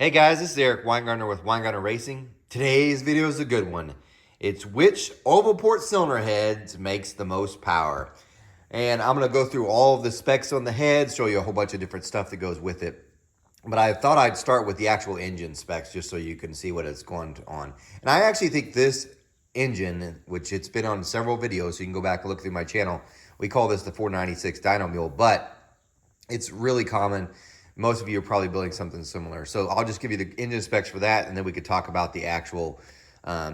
Hey guys, this is Eric Weingartner with Weingartner Racing. Today's video is a good one. It's which oval port cylinder heads makes the most power. And I'm going to go through all of the specs on the heads, show you a whole bunch of different stuff that goes with it. But I thought I'd start with the actual engine specs just so you can see what it's going on. And I actually think this engine, which it's been on several videos, so you can go back and look through my channel. We call this the 496 Dyno Mule, but it's really common. Most of you are probably building something similar. So I'll just give you the engine specs for that, and then we could talk about the actual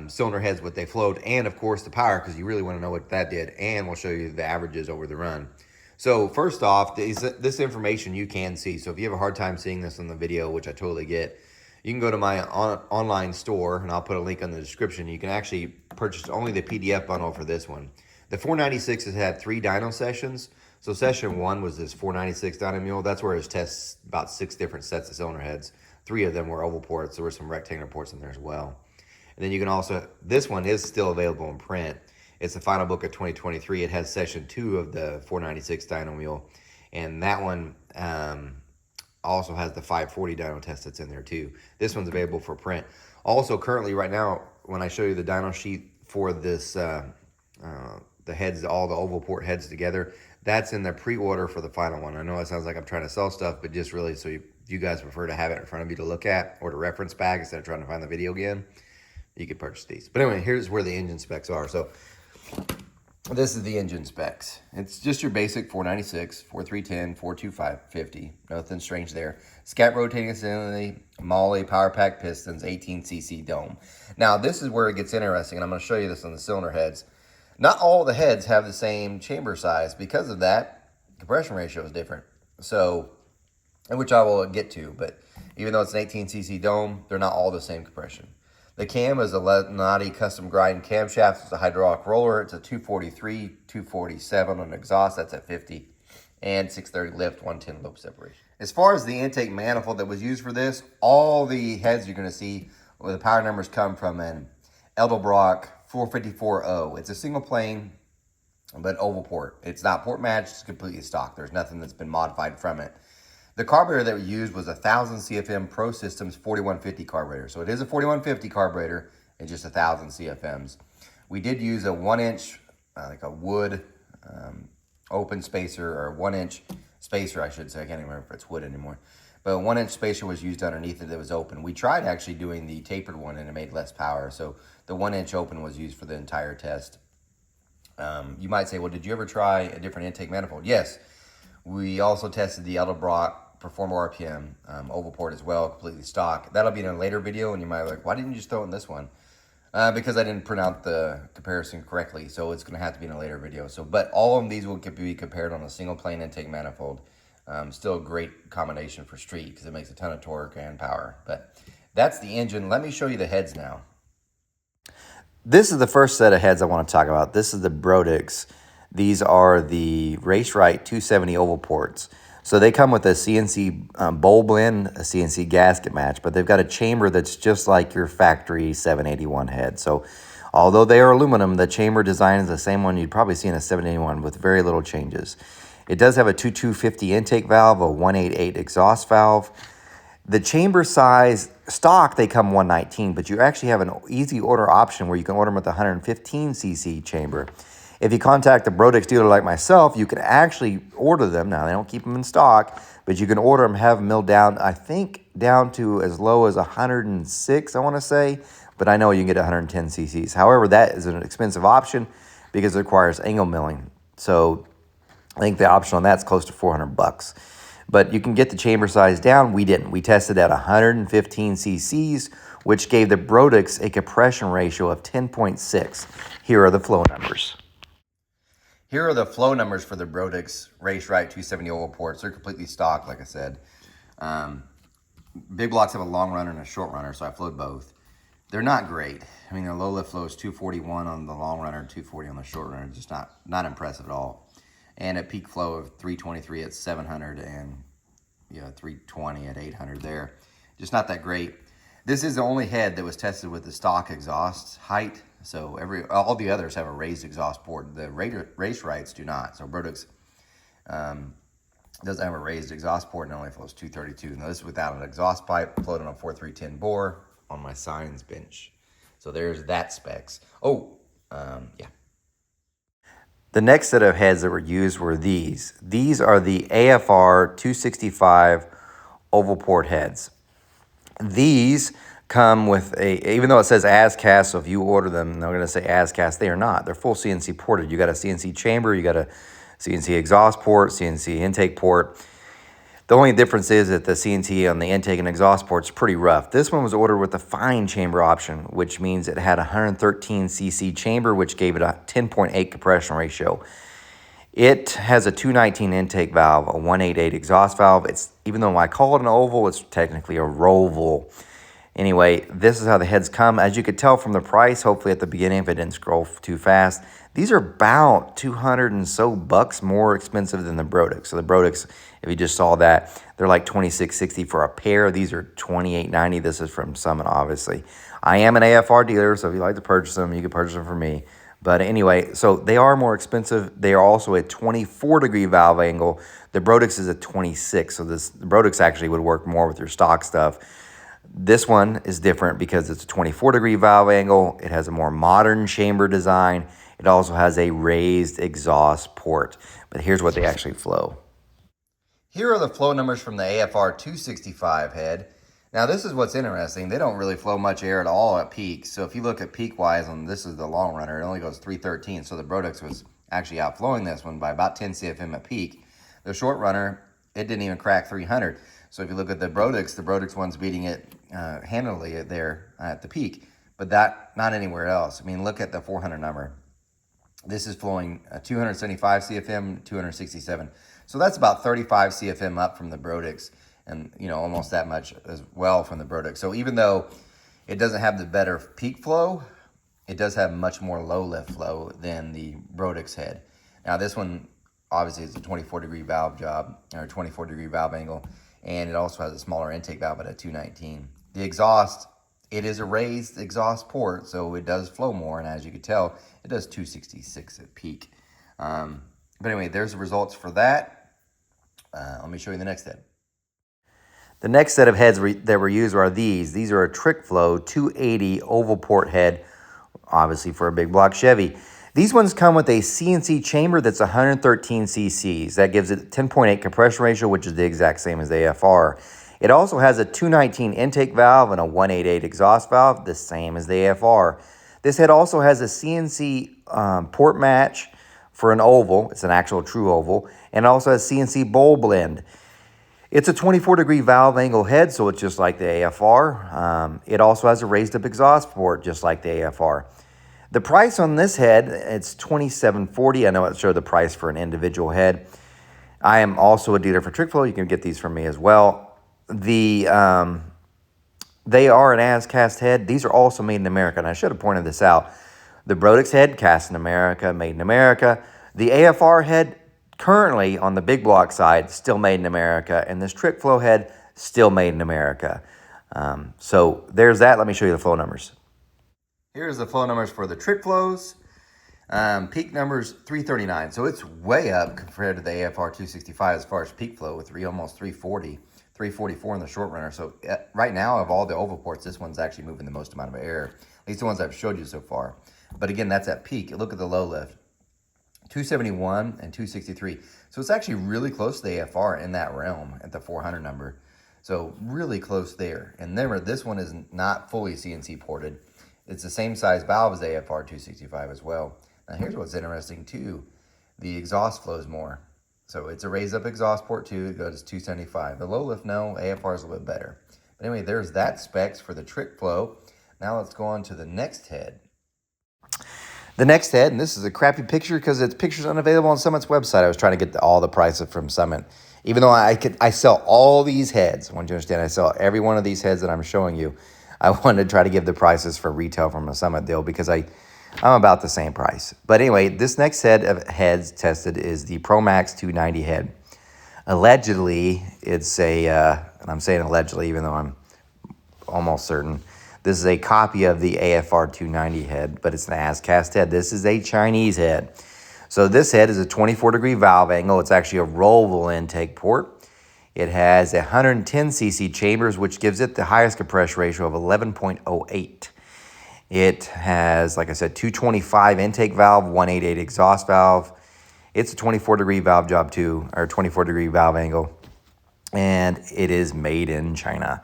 cylinder heads, what they flowed, and of course the power, because you really want to know what that did, and we'll show you the averages over the run. So first off, this information you can see. So if you have a hard time seeing this in the video, which I totally get, you can go to my online store, and I'll put a link in the description. You can actually purchase only the PDF bundle for this one. The 496 has had 3 dyno sessions. So session 1 was this 496 Dyno Mule. That's where it tests about 6 different sets of cylinder heads. 3 of them were oval ports. There were some rectangular ports in there as well. And then you can also, this one is still available in print. It's the final book of 2023. It has session 2 of the 496 Dyno Mule. And that one also has the 540 dyno test that's in there too. This one's available for print. Also currently right now, when I show you the dyno sheet for this, the heads, all the oval port heads together, that's in the pre-order for the final one. I know it sounds like I'm trying to sell stuff, but just really so you guys prefer to have it in front of you to look at or to reference back instead of trying to find the video again, you could purchase these. But anyway, here's where the engine specs are. So this is the engine specs. It's just your basic 496, 4310, 425, 50. Nothing strange there. Scat rotating assembly, Molle power pack pistons, 18cc dome. Now this is where it gets interesting, and I'm going to show you this on the cylinder heads. Not all the heads have the same chamber size. Because of that, compression ratio is different. So, which I will get to, but even though it's an 18cc dome, they're not all the same compression. The cam is a Lenati custom grind camshaft. It's a hydraulic roller. It's a 243, 247 on exhaust. That's at 50. And 630 lift, 110 lobe separation. As far as the intake manifold that was used for this, all the heads you're going to see where the power numbers come from an Brox 454O. It's a single plane, but oval port. It's not port matched, it's completely stock. There's nothing that's been modified from it. The carburetor that we used was a 1000 CFM Pro Systems 4150 carburetor. So it is a 4150 carburetor and just 1000 CFMs. We did use a 1-inch, like a wood open spacer, or 1-inch spacer, I should say. I can't even remember if it's wood anymore. But a 1-inch spacer was used underneath it that was open. We tried actually doing the tapered one and it made less power. So the 1-inch open was used for the entire test. You might say, well, did you ever try a different intake manifold? Yes. We also tested the Brox Perform RPM oval port as well, completely stock. That'll be in a later video, and you might be like, why didn't you just throw it in this one? Because I didn't print out the comparison correctly, so it's going to have to be in a later video. So, but all of these will be compared on a single plane intake manifold. Still a great combination for street because it makes a ton of torque and power. But that's the engine. Let me show you the heads now. This is the first set of heads I want to talk about. This is the Brodix. These are the Race Right 270 oval ports. So they come with a CNC bowl blend, a CNC gasket match, but they've got a chamber that's just like your factory 781 head. So although they are aluminum, the chamber design is the same one you'd probably see in a 781 with very little changes. It does have a 2250 intake valve, a 188 exhaust valve. The chamber size, stock, they come 119, but you actually have an easy order option where you can order them with the 115cc chamber. If you contact the Brodix dealer like myself, you can actually order them. Now, they don't keep them in stock, but you can order them, have them milled down, I think down to as low as 106, I want to say, but I know you can get 110 cc's. However, that is an expensive option because it requires angle milling. So I think the option on that's close to 400 bucks. But you can get the chamber size down. We didn't. We tested at 115 cc's, which gave the Brodix a compression ratio of 10.6. Here are the flow numbers. Here are the flow numbers for the Brodix Race Right 270 oval ports. They're completely stock, like I said. Big blocks have a long runner and a short runner, so I flowed both. They're not great. I mean, their low lift flow is 241 on the long runner and 240 on the short runner. Just not impressive at all. And a peak flow of 323 at 700 and 320 at 800 there. Just not that great. This is the only head that was tested with the stock exhaust height. So all the others have a raised exhaust port. The Race Rights do not. So Brodix It doesn't have a raised exhaust port and only flows 232. Now this is without an exhaust pipe, floating on 4310 bore on my signs bench. So there's that specs. Yeah. The next set of heads that were used were these. These are the AFR 265 oval port heads. These come with even though it says as cast, so if you order them, they're going to say as cast. They are not. They're full CNC ported. You got a CNC chamber, you got a CNC exhaust port, CNC intake port. The only difference is that the CNC on the intake and exhaust port's pretty rough. This one was ordered with the fine chamber option, which means it had a 113 cc chamber, which gave it a 10.8 compression ratio. It has a 219 intake valve, a 188 exhaust valve. It's, even though I call it an oval, it's technically a roval. Anyway, this is how the heads come. As you could tell from the price, hopefully at the beginning, if it didn't scroll too fast, these are about 200 and so bucks more expensive than the Brodix. So the Brodix, if you just saw that, they're like $26.60 for a pair. These are $28.90. This is from Summit, obviously. I am an AFR dealer, so if you'd like to purchase them, you can purchase them from me. But anyway, so they are more expensive. They are also a 24-degree valve angle. The Brodix is a 26, so the Brodix actually would work more with your stock stuff. This one is different because it's a 24-degree valve angle. It has a more modern chamber design. It also has a raised exhaust port. But here's what they actually flow. Here are the flow numbers from the AFR 265 head. Now this is what's interesting. They don't really flow much air at all at peak. So if you look at peak-wise, and this is the long runner, it only goes 313. So the Brodix was actually outflowing this one by about 10 CFM at peak. The short runner, it didn't even crack 300. So if you look at the Brodix one's beating it handily there at the peak, but that not anywhere else. I mean, look at the 400 number. This is flowing 275 CFM, 267. So that's about 35 CFM up from the Brodix, and almost that much as well from the Brodix. So even though it doesn't have the better peak flow, it does have much more low lift flow than the Brodix head. Now this one obviously is a 24-degree valve job, or 24-degree valve angle, and it also has a smaller intake valve at a 219. The exhaust, it is a raised exhaust port, so it does flow more, and as you can tell, it does 266 at peak. But anyway, there's the results for that. Let me show you the next head. The next set of heads that were used are these. These are a Trickflow 280 oval port head, obviously for a big block Chevy. These ones come with a CNC chamber that's 113 cc's. That gives it 10.8 compression ratio, which is the exact same as the AFR. It also has a 219 intake valve and a 188 exhaust valve, the same as the AFR. This head also has a CNC port match for an oval. It's an actual true oval. And it also has CNC bowl blend. It's a 24-degree valve angle head, so it's just like the AFR. It also has a raised up exhaust port, just like the AFR. The price on this head, it's $27.40. I know it showed the price for an individual head. I am also a dealer for Trickflow. You can get these from me as well. They are an as-cast head. These are also made in America, and I should have pointed this out. The Brodix head, cast in America, made in America. The AFR head, currently on the big block side, still made in America, and this Trickflow head, still made in America. So there's that. Let me show you the flow numbers. Here's the flow numbers for the Trickflows. Peak numbers 339, so it's way up compared to the AFR 265 as far as peak flow, with almost 340, 344 in the short runner. So right now, of all the oval ports, this one's actually moving the most amount of air, at least the ones I've showed you so far. But again, that's at peak. Look at the low lift, 271 and 263. So it's actually really close to the AFR in that realm at the 400 number. So really close there. And remember, this one is not fully CNC ported. It's the same size valve as the AFR 265 as well. Now here's what's interesting too. The exhaust flows more. So it's a raised up exhaust port too. It goes 275. The low lift, no, AFR is a little bit better. But anyway, there's that specs for the Trickflow. Now let's go on to the next head. The next head, and this is a crappy picture because it's pictures unavailable on Summit's website. I was trying to get all the prices from Summit. Even though I sell all these heads. I want you to understand, I sell every one of these heads that I'm showing you. I wanted to try to give the prices for retail from a Summit deal because I'm about the same price. But anyway, this next set of heads tested is the Promaxx 290 head. Allegedly, it's and I'm saying allegedly even though I'm almost certain, this is a copy of the AFR 290 head, but it's an as-cast head. This is a Chinese head. So this head is a 24-degree valve angle. It's actually a rollable intake port. It has 110 cc chambers, which gives it the highest compression ratio of 11.08. It has, like I said, 225 intake valve, 188 exhaust valve. It's a 24-degree valve job too, or 24-degree valve angle. And it is made in China.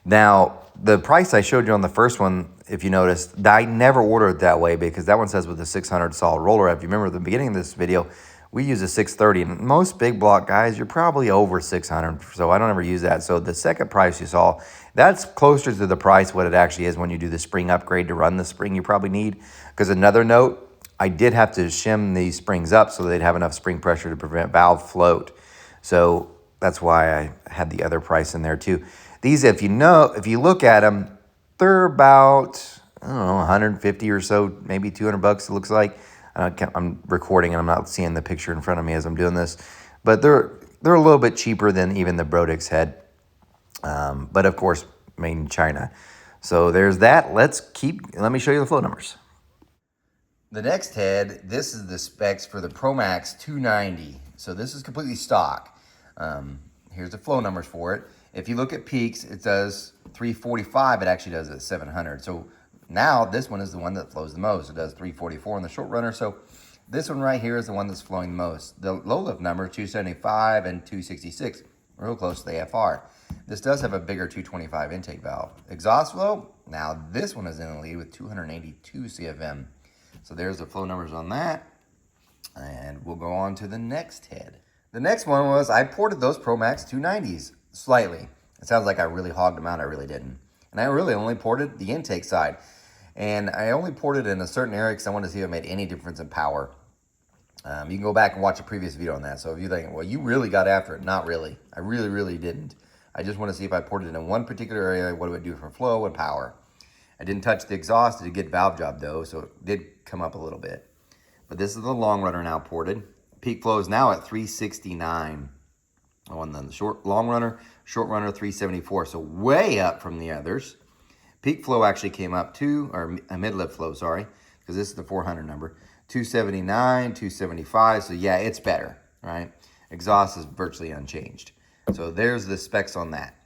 Now, the price I showed you on the first one, if you noticed, I never ordered it that way because that one says with a 600 solid roller. If you remember at the beginning of this video, we use a 630, and most big block guys, you're probably over 600, so I don't ever use that. So the second price you saw, that's closer to the price what it actually is when you do the spring upgrade to run the spring you probably need. Because another note, I did have to shim these springs up so they'd have enough spring pressure to prevent valve float. So that's why I had the other price in there too. These, if you look at them, they're about, I don't know, 150 or so, maybe 200 bucks it looks like. I'm recording and I'm not seeing the picture in front of me as I'm doing this, but they're a little bit cheaper than even the Brodix head, but of course made in China. So there's that. Let me show you the flow numbers. The next head, this is the specs for the promaxx 290. So this is completely stock. Here's the flow numbers for it. If you look at peaks, it does 345. It actually does it at 700. So now this one is the one that flows the most. It does 344 in the short runner. So this one right here is the one that's flowing the most. The low lift number, 275 and 266, real close to the AFR. This does have a bigger 225 intake valve. Exhaust flow, now this one is in the lead with 282 CFM. So there's the flow numbers on that. And we'll go on to the next head. The next one was, I ported those promaxx 290s slightly. It sounds like I really hogged them out. I really didn't. And I really only ported the intake side. And I only ported in a certain area because I wanted to see if it made any difference in power. You can go back and watch a previous video on that. So if you think, well, you really got after it. Not really. I really, really didn't. I just want to see if I ported it in one particular area, what it would do for flow and power. I didn't touch the exhaust. It did a good valve job though, so it did come up a little bit. But this is the long runner now ported. Peak flow is now at 369. Oh, and then the short runner 374. So way up from the others. Peak flow actually came up too, or a mid-lift flow, sorry, because this is the 400 number. 279, 275. So yeah, it's better, right? Exhaust is virtually unchanged. So there's the specs on that.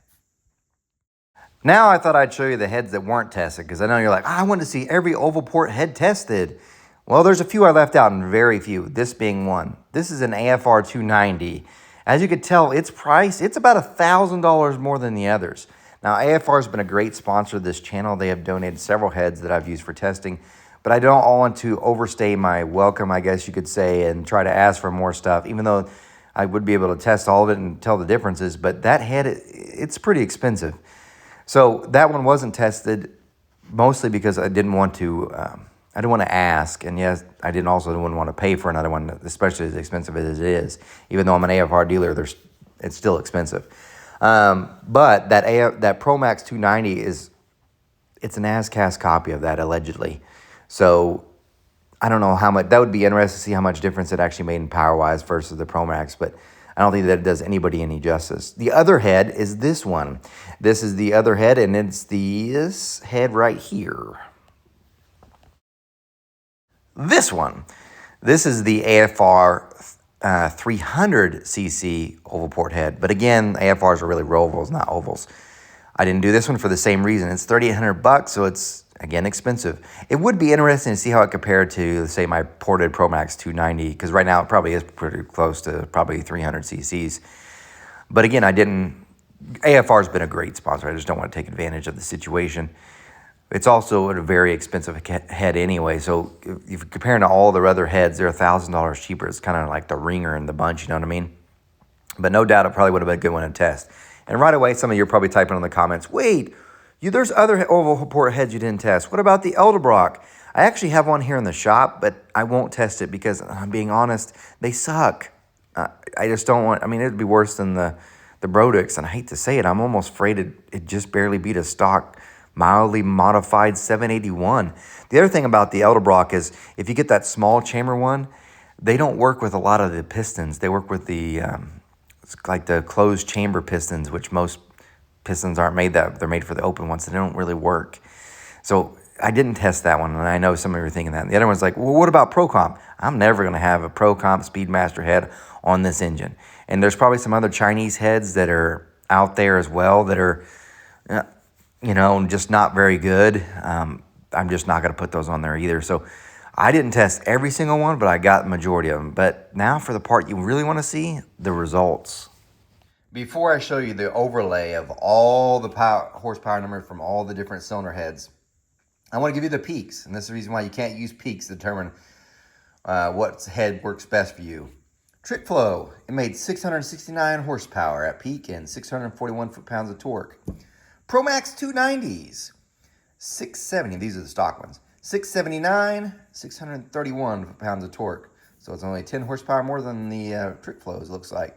Now I thought I'd show you the heads that weren't tested, because I know you're like, I want to see every oval port head tested. Well, there's a few I left out and very few, this being one. This is an AFR 290. As you can tell, its price, it's about $1,000 more than the others. Now, AFR has been a great sponsor of this channel. They have donated several heads that I've used for testing, but I don't want to overstay my welcome, I guess you could say, and try to ask for more stuff, even though I would be able to test all of it and tell the differences, but that head, it's pretty expensive. So that one wasn't tested mostly because I didn't want to ask, and yes, I wouldn't want to pay for another one, especially as expensive as it is. Even though I'm an AFR dealer, it's still expensive. But that promaxx 290 it's an as-cast copy of that allegedly. So I don't know how much, that would be interesting to see how much difference it actually made in power-wise versus the promaxx, but I don't think that it does anybody any justice. The other head is this one. This is the other head, and it's this head right here. This one. This is the AFR 300cc oval port head. But again, AFRs are really ovals, not ovals. I didn't do this one for the same reason. It's $3,800, so it's, again, expensive. It would be interesting to see how it compared to, say, my ported promaxx 290, because right now it probably is pretty close to probably 300 cc's. But again, AFR's been a great sponsor. I just don't want to take advantage of the situation. It's also a very expensive head anyway, so if you're comparing to all the other heads, they're $1,000 cheaper. It's kind of like the ringer in the bunch, you know what I mean? But no doubt it probably would have been a good one to test. And right away, some of you are probably typing in the comments, wait, there's other oval port heads you didn't test. What about the Brox? I actually have one here in the shop, but I won't test it because, I'm being honest, they suck. I just don't want, it'd be worse than the Brodix, and I hate to say it, I'm almost afraid it just barely beat a stock mildly modified 781. The other thing about the Brox is if you get that small chamber one, they don't work with a lot of the pistons. They work with the like the closed chamber pistons, which most pistons aren't made that. They're made for the open ones. They don't really work. So I didn't test that one, and I know some of you are thinking that. And the other one's like, well, what about Pro Comp? I'm never going to have a Pro Comp Speedmaster head on this engine. And there's probably some other Chinese heads that are out there as well that are, you know, just not very good. I'm just not going to put those on there either. So I didn't test every single one, but I got the majority of them. But now for the part you really want to see, the results. Before I show you the overlay of all the horsepower numbers from all the different cylinder heads, I want to give you the peaks. And this is the reason why you can't use peaks to determine what head works best for you. Trickflow, it made 669 horsepower at peak and 641 foot-pounds of torque. Promaxx 290s, 670, these are the stock ones, 679, 631 foot-pounds of torque. So it's only 10 horsepower more than the Trickflows, looks like.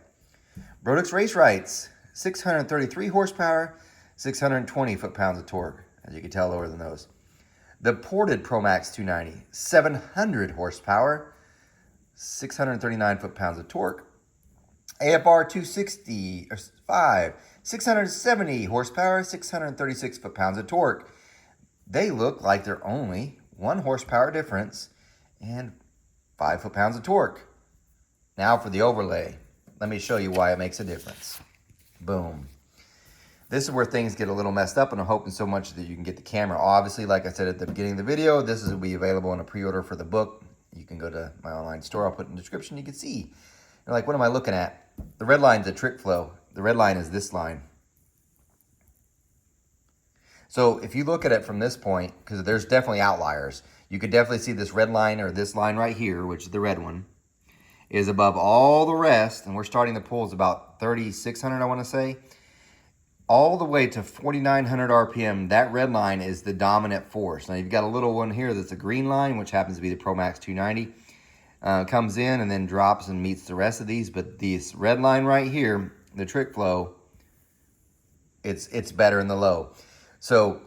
Brodix Race Rights, 633 horsepower, 620 foot-pounds of torque. As you can tell, lower than those. The ported Promaxx 290, 700 horsepower, 639 foot-pounds of torque. AFR 265, 670 horsepower, 636 foot-pounds of torque. They look like they're only 1 horsepower difference and 5 foot-pounds of torque. Now for the overlay. Let me show you why it makes a difference. Boom. This is where things get a little messed up, and I'm hoping so much that you can get the camera. Obviously, like I said at the beginning of the video, this will be available in a pre-order for the book. You can go to my online store. I'll put it in the description. You can see. You're like, what am I looking at? The red line is a Trickflow. The red line is this line. So if you look at it from this point, because there's definitely outliers, you could definitely see this red line or this line right here, which is the red one, is above all the rest, and we're starting the pulls about 3,600, I want to say, all the way to 4,900 RPM. That red line is the dominant force. Now, you've got a little one here that's a green line, which happens to be the Promaxx 290. Comes in and then drops and meets the rest of these, but this red line right here, the Trickflow, it's better in the low. So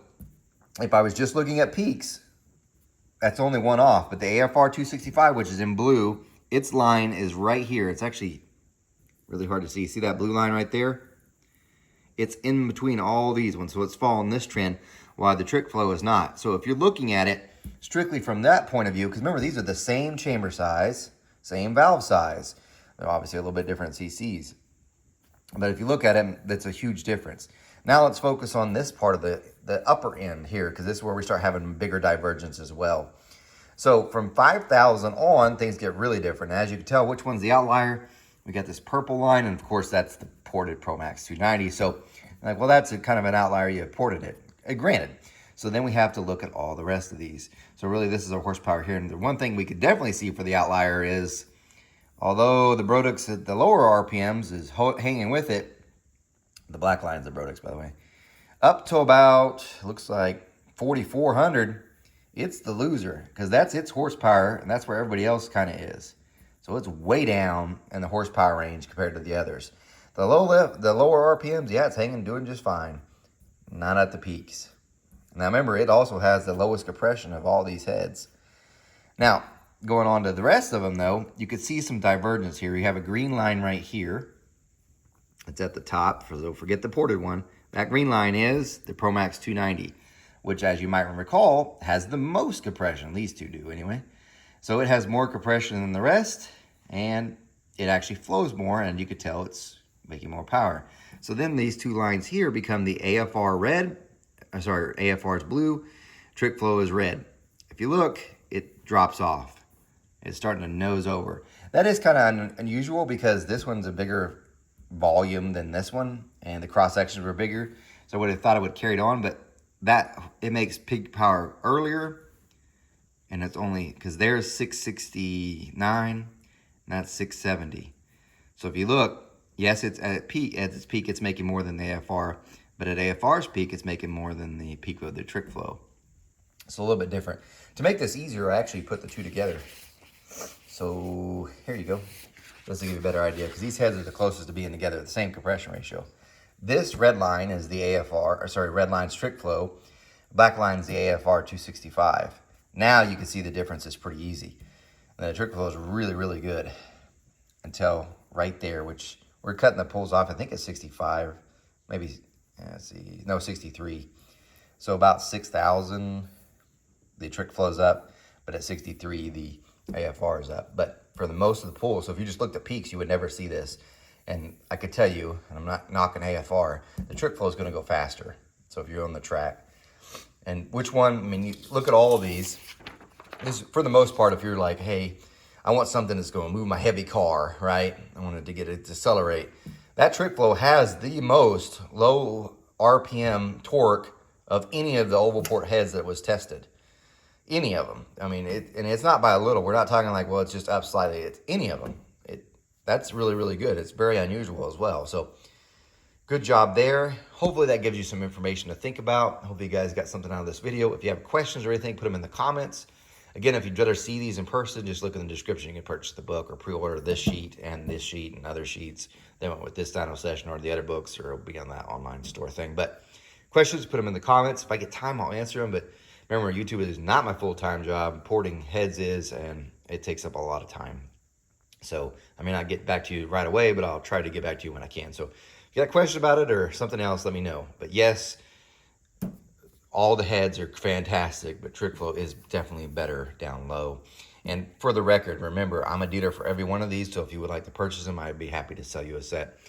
if I was just looking at peaks, that's only one off, but the AFR 265, which is in blue, its line is right here. It's actually really hard to see. See that blue line right there? It's in between all these ones, so it's following this trend, while the Trickflow is not. So if you're looking at it strictly from that point of view, because remember, these are the same chamber size, same valve size. They're obviously a little bit different CCs. But if you look at it, that's a huge difference. Now let's focus on this part of the upper end here, because this is where we start having bigger divergence as well. So from 5,000 on, things get really different. As you can tell, which one's the outlier? We got this purple line, and of course, that's the ported Promaxx 290. So, like, well, that's kind of an outlier. You ported it. Granted. So then we have to look at all the rest of these. So really, this is our horsepower here. And the one thing we could definitely see for the outlier is, although the Brodix at the lower RPMs is hanging with it, the black line's the Brodix, by the way, up to about, looks like 4,400, it's the loser, because that's its horsepower, and that's where everybody else kind of is. So it's way down in the horsepower range compared to the others. The lower RPMs, yeah, it's hanging, doing just fine. Not at the peaks. Now remember, it also has the lowest compression of all these heads. Now, going on to the rest of them, though, you could see some divergence here. You have a green line right here. It's at the top, so forget the ported one. That green line is the Promaxx 290, which, as you might recall, has the most compression. These two do, anyway. So it has more compression than the rest, and it actually flows more, and you could tell it's making more power. So then these two lines here become the AFR red. AFR is blue. Trickflow is red. If you look, it drops off. It's starting to nose over. That is kind of unusual because this one's a bigger volume than this one, and the cross sections were bigger. So I would have thought it would carry it on, but it makes peak power earlier, and it's only because there's 669 and that's 670. So if you look, yes, it's at its peak it's making more than the AFR, but at AFR's peak it's making more than the peak of the Trickflow. It's a little bit different. To make this easier, I actually put the two together. So here you go. This will give you a better idea, because these heads are the closest to being together, the same compression ratio. This red line is the red line's Trickflow. Black line's the AFR 265. Now you can see the difference is pretty easy. And the Trickflow is really, really good until right there, which we're cutting the pulls off. I think it's 65, maybe, let's see, no, 63. So about 6,000, the Trickflow's up, but at 63, the AFR is up. But for the most of the pool, so if you just looked at peaks, you would never see this. And I could tell you, and I'm not knocking AFR, the Trickflow is going to go faster. So if you're on the track, and which one, I mean, you look at all of these. This, for the most part, if you're like, hey, I want something that's going to move my heavy car, right? I wanted to get it to accelerate. That Trickflow has the most low RPM torque of any of the oval port heads that was tested. Any of them. I mean, and it's not by a little. We're not talking like, well, it's just up slightly. It's any of them. That's really, really good. It's very unusual as well. So good job there. Hopefully that gives you some information to think about. Hopefully you guys got something out of this video. If you have questions or anything, put them in the comments. Again, if you'd rather see these in person, just look in the description. You can purchase the book or pre-order this sheet and other sheets. They went with this Dyno session or the other books, or it'll be on that online store thing. But questions, put them in the comments. If I get time, I'll answer them. But remember, YouTube is not my full-time job. Porting heads is, and it takes up a lot of time. So I may not get back to you right away, but I'll try to get back to you when I can. So if you got a question about it or something else, let me know. But yes, all the heads are fantastic, but Trickflow is definitely better down low. And for the record, remember, I'm a dealer for every one of these, so if you would like to purchase them, I'd be happy to sell you a set.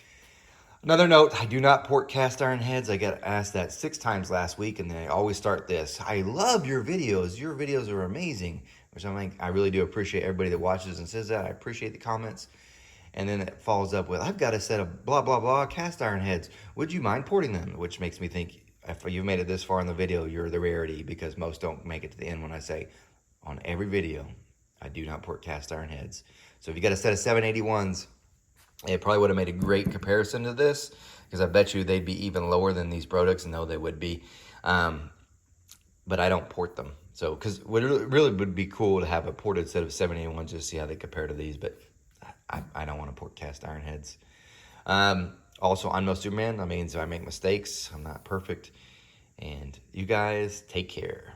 Another note, I do not port cast iron heads. I got asked that 6 times last week, and then I always start this. I love your videos. Your videos are amazing. Which I'm like, I really do appreciate everybody that watches and says that. I appreciate the comments. And then it follows up with, I've got a set of blah, blah, blah cast iron heads. Would you mind porting them? Which makes me think, if you've made it this far in the video, you're the rarity, because most don't make it to the end when I say, on every video, I do not port cast iron heads. So if you got a set of 781s, it probably would have made a great comparison to this, because I bet you they'd be even lower than these Brodix, and no, they would be. But I don't port them. So, because it really would be cool to have a ported set of 781s just to see how they compare to these, but I don't want to port cast iron heads. Also, I'm no Superman. That means I make mistakes. I'm not perfect. And you guys take care.